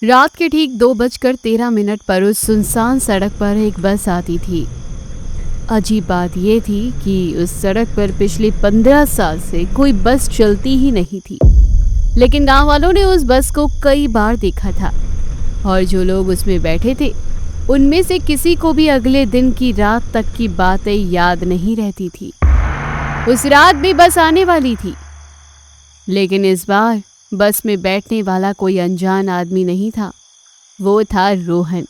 रात के ठीक 2:13 पर उस सुनसान सड़क पर एक बस आती थी। अजीब बात यह थी कि उस सड़क पर पिछले 15 साल से कोई बस चलती ही नहीं थी, लेकिन गांव वालों ने उस बस को कई बार देखा था और जो लोग उसमें बैठे थे उनमें से किसी को भी अगले दिन की रात तक की बातें याद नहीं रहती थी। उस रात भी बस आने वाली थी, लेकिन इस बार बस में बैठने वाला कोई अनजान आदमी नहीं था, वो था रोहन।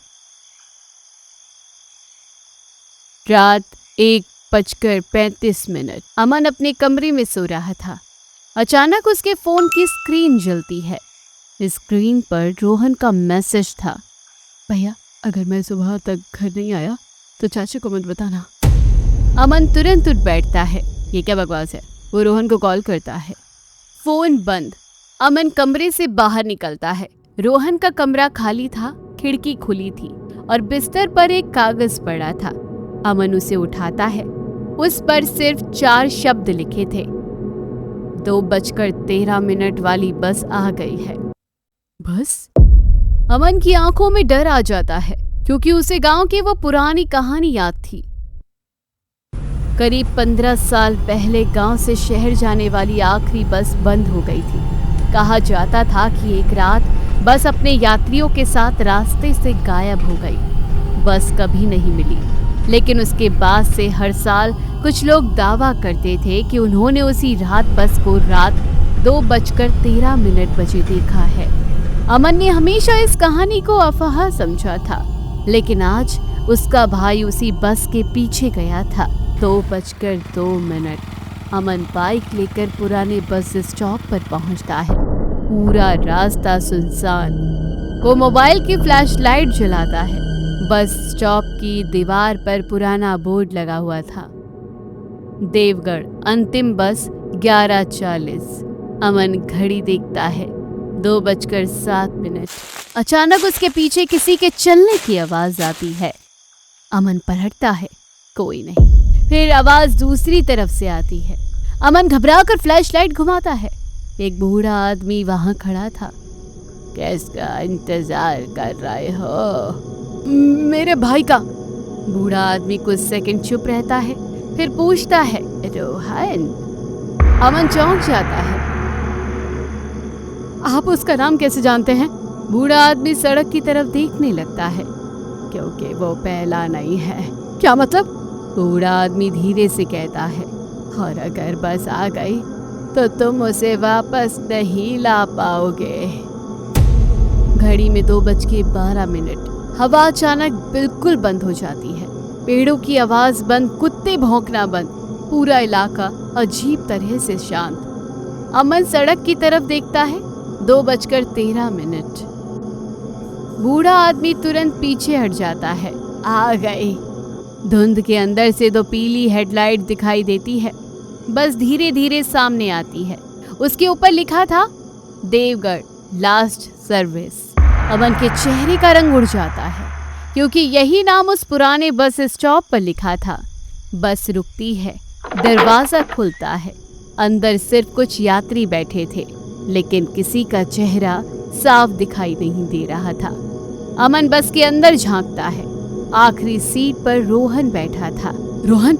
रात 1:35। अमन अपने कमरे में सो रहा था। अचानक उसके फोन की स्क्रीन जलती है। स्क्रीन पर रोहन का मैसेज था, भैया अगर मैं सुबह तक घर नहीं आया तो चाची को मत बताना। अमन तुरंत उठ बैठता है। ये क्या बकवास है। वो रोहन को कॉल करता है। फोन बंद। अमन कमरे से बाहर निकलता है। रोहन का कमरा खाली था, खिड़की खुली थी और बिस्तर पर एक कागज पड़ा था। अमन उसे उठाता है। उस पर सिर्फ 4 शब्द लिखे थे, 2:13 वाली बस आ गई है। बस? अमन की आंखों में डर आ जाता है क्योंकि उसे गांव की वो पुरानी कहानी याद थी। करीब 15 साल पहले गांव से शहर जाने वाली आखिरी बस बंद हो गई थी। कहा जाता था कि एक रात बस अपने यात्रियों के साथ रास्ते से गायब हो गई। बस कभी नहीं मिली, लेकिन उसके बाद से हर साल कुछ लोग दावा करते थे कि उन्होंने उसी रात बस को रात 2:13 देखा है। अमन ने हमेशा इस कहानी को अफवाह समझा था, लेकिन आज उसका भाई उसी बस के पीछे गया था। 2:02। अमन बाइक लेकर पुराने बस स्टॉप पर पहुंचता है। पूरा रास्ता सुनसान। वो मोबाइल की फ्लैशलाइट जलाता है। बस स्टॉप की दीवार पर पुराना बोर्ड लगा हुआ था, देवगढ़ अंतिम बस 11:40। अमन घड़ी देखता है, 2:07। अचानक उसके पीछे किसी के चलने की आवाज आती है। अमन पलटता है, कोई नहीं। फिर आवाज दूसरी तरफ से आती है। अमन घबराकर फ्लैशलाइट घुमाता है। एक बूढ़ा आदमी वहां खड़ा था। किसका इंतजार कर रहे हो? मेरे भाई का। बूढ़ा आदमी कुछ सेकंड चुप रहता है, फिर पूछता है, रोहन? अमन चौंक जाता है। आप उसका नाम कैसे जानते हैं? बूढ़ा आदमी सड़क की तरफ देखने लगता है। क्योंकि वो पहला नहीं है। क्या मतलब? बूढ़ा आदमी धीरे से कहता है, और अगर बस आ गई तो तुम उसे वापस नहीं ला पाओगे। घड़ी में 2:12। हवा अचानक बिल्कुल बंद हो जाती है। पेड़ों की आवाज बंद, कुत्ते भौंकना बंद, पूरा इलाका अजीब तरह से शांत। अमन सड़क की तरफ देखता है, 2:13। बूढ़ा आदमी तुरंत पीछे हट जाता है। आ गई। धुंध के अंदर से 2 पीली हेडलाइट दिखाई देती है। बस धीरे धीरे सामने आती है। उसके ऊपर लिखा था, देवगढ़ लास्ट सर्विस। अमन के चेहरे का रंग उड़ जाता है, क्योंकि यही नाम उस पुराने बस स्टॉप पर लिखा था। बस रुकती है, दरवाजा खुलता है। अंदर सिर्फ कुछ यात्री बैठे थे, लेकिन किसी का चेहरा साफ दिखाई नहीं दे रहा था। अमन बस के अंदर झांकता है। आखिरी सीट पर रोहन बैठा था। रोहन?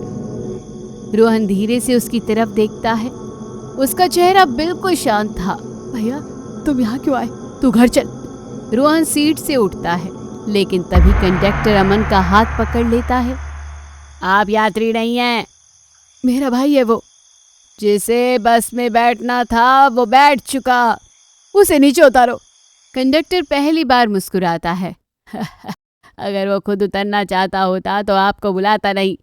रोहन धीरे से उसकी तरफ देखता है। उसका चेहरा बिल्कुल शांत था। भैया तुम यहाँ क्यों आए? तू घर चल। रोहन सीट से उठता है, लेकिन तभी कंडक्टर अमन का हाथ पकड़ लेता है। आप यात्री नहीं हैं। मेरा भाई है वो। जिसे बस में बैठना था वो बैठ चुका, उसे नीचे उतारो। कंडक्टर पहली बार मुस्कुराता है। अगर वो खुद उतरना चाहता होता तो आपको बुलाता नहीं।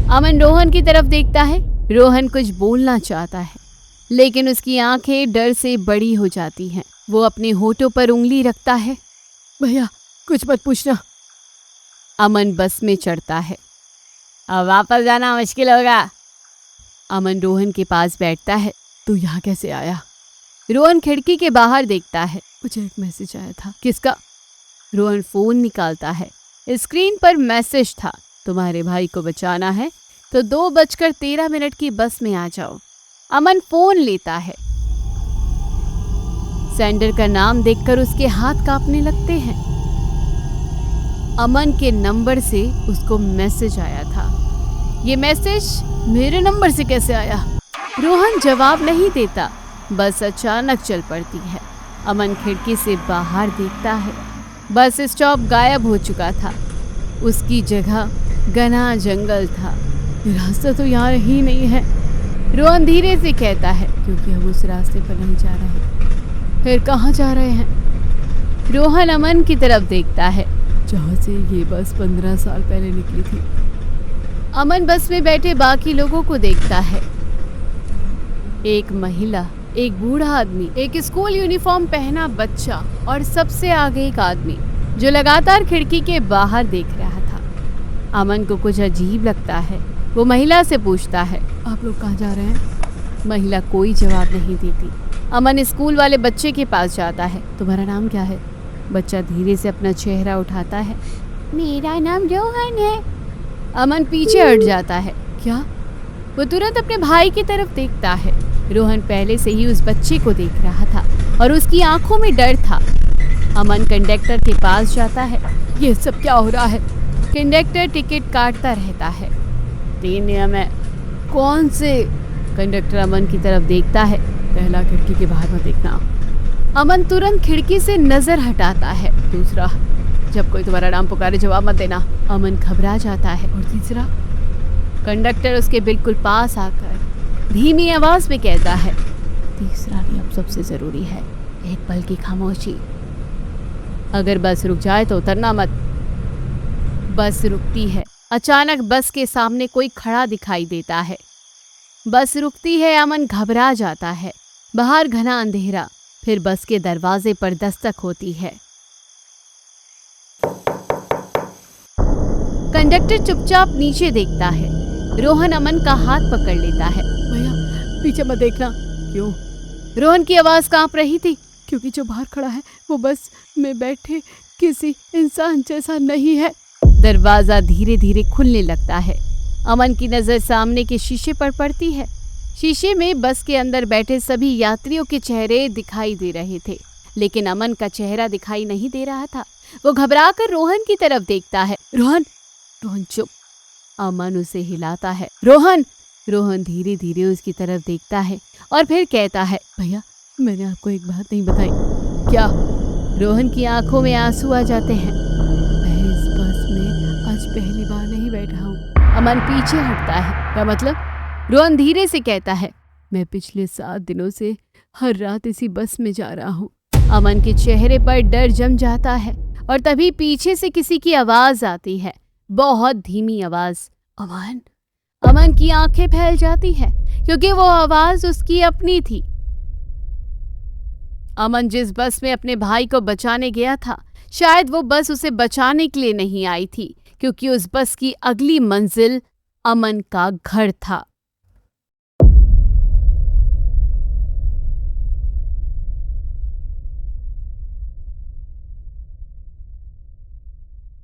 अमन रोहन की तरफ देखता है। रोहन कुछ बोलना चाहता है, लेकिन उसकी आंखें डर से बड़ी हो जाती हैं। वो अपने होठों पर उंगली रखता है। भैया कुछ मत पूछना। अमन बस में चढ़ता है। अब वापस जाना मुश्किल होगा। अमन रोहन के पास बैठता है। तू यहाँ कैसे आया? रोहन खिड़की के बाहर देखता है। मुझे एक मैसेज आया था। किसका? रोहन फोन निकालता है। स्क्रीन पर मैसेज था, तुम्हारे भाई को बचाना है तो 2:13 की बस में आ जाओ। अमन फोन लेता है। सेंडर का नाम देखकर उसके हाथ कांपने लगते हैं। अमन के नंबर से उसको मैसेज आया था। ये मैसेज मेरे नंबर से कैसे आया? रोहन जवाब नहीं देता, बस अचानक चल पड़ती है। अमन खिड़की से बाहर देखता है। बस स्टॉप गायब हो चुका था। उसकी जगह घना जंगल था। रास्ता तो यहाँ ही नहीं है, रोहन धीरे से कहता है, क्योंकि हम उस रास्ते पर नहीं जा रहे। फिर कहाँ जा रहे हैं? रोहन अमन की तरफ देखता है, जहाँ से ये बस 15 साल पहले निकली थी। अमन बस में बैठे बाकी लोगों को देखता है। एक महिला, एक बूढ़ा आदमी, एक स्कूल यूनिफॉर्म पहना बच्चा और सबसे आगे एक आदमी जो लगातार खिड़की के बाहर देख रहा था। अमन को कुछ अजीब लगता है। वो महिला से पूछता है, आप लोग कहाँ जा रहे हैं? महिला कोई जवाब नहीं देती। अमन स्कूल वाले बच्चे के पास जाता है। तुम्हारा नाम क्या है? बच्चा धीरे से अपना चेहरा उठाता है। मेरा नाम रोहन है। अमन पीछे हट जाता है। क्या? वो तुरंत अपने भाई की तरफ देखता है। रोहन पहले से ही उस बच्चे को देख रहा था और उसकी आंखों में डर था। अमन कंडक्टर के पास जाता है। ये सब क्या हो रहा है? कंडक्टर टिकट काटता रहता है। 3 नियम है। कौन से? कंडक्टर अमन की तरफ देखता है। पहला, खिड़की के बाहर मत देखना। अमन तुरंत खिड़की से नजर हटाता है। दूसरा, जब कोई तुम्हारा नाम पुकारे जवाब मत देना। अमन घबरा जाता है। और तीसरा, कंडक्टर उसके बिल्कुल पास आकर धीमी आवाज में कहता है, तीसरा नियम सबसे जरूरी है, एक पल की खामोशी। अगर बस रुक जाए तो उतरना मत। बस रुकती है। अचानक बस के सामने कोई खड़ा दिखाई देता है। बस रुकती है। अमन घबरा जाता है। बाहर घना अंधेरा। फिर बस के दरवाजे पर दस्तक होती है। कंडक्टर चुपचाप नीचे देखता है। रोहन अमन का हाथ पकड़ लेता है। भैया पीछे मत देखना। क्यों? रोहन की आवाज कांप रही थी। क्योंकि जो बाहर खड़ा है वो बस में बैठे किसी इंसान जैसा नहीं है। दरवाजा धीरे धीरे खुलने लगता है। अमन की नजर सामने के शीशे पर पड़ती है। शीशे में बस के अंदर बैठे सभी यात्रियों के चेहरे दिखाई दे रहे थे, लेकिन अमन का चेहरा दिखाई नहीं दे रहा था। वो घबराकर रोहन की तरफ देखता है। रोहन! रोहन चुप। अमन उसे हिलाता है। रोहन! रोहन धीरे धीरे उसकी तरफ देखता है और फिर कहता है, भैया मैंने आपको एक बात नहीं बताई। क्या? रोहन की आंखों में आंसू आ जाते हैं। मैं इस बस में आज पहली बार नहीं बैठा हूँ। अमन पीछे हटता है। क्या मतलब? रोहन धीरे से कहता है, मैं पिछले 7 दिनों से हर रात इसी बस में जा रहा हूँ। अमन के चेहरे पर डर जम जाता है और तभी पीछे से किसी की आवाज आती है, बहुत धीमी आवाज। अमन! अमन की आंखें फैल जाती है क्योंकि वो आवाज उसकी अपनी थी। अमन जिस बस में अपने भाई को बचाने गया था, शायद वो बस उसे बचाने के लिए नहीं आई थी, क्योंकि उस बस की अगली मंजिल अमन का घर था।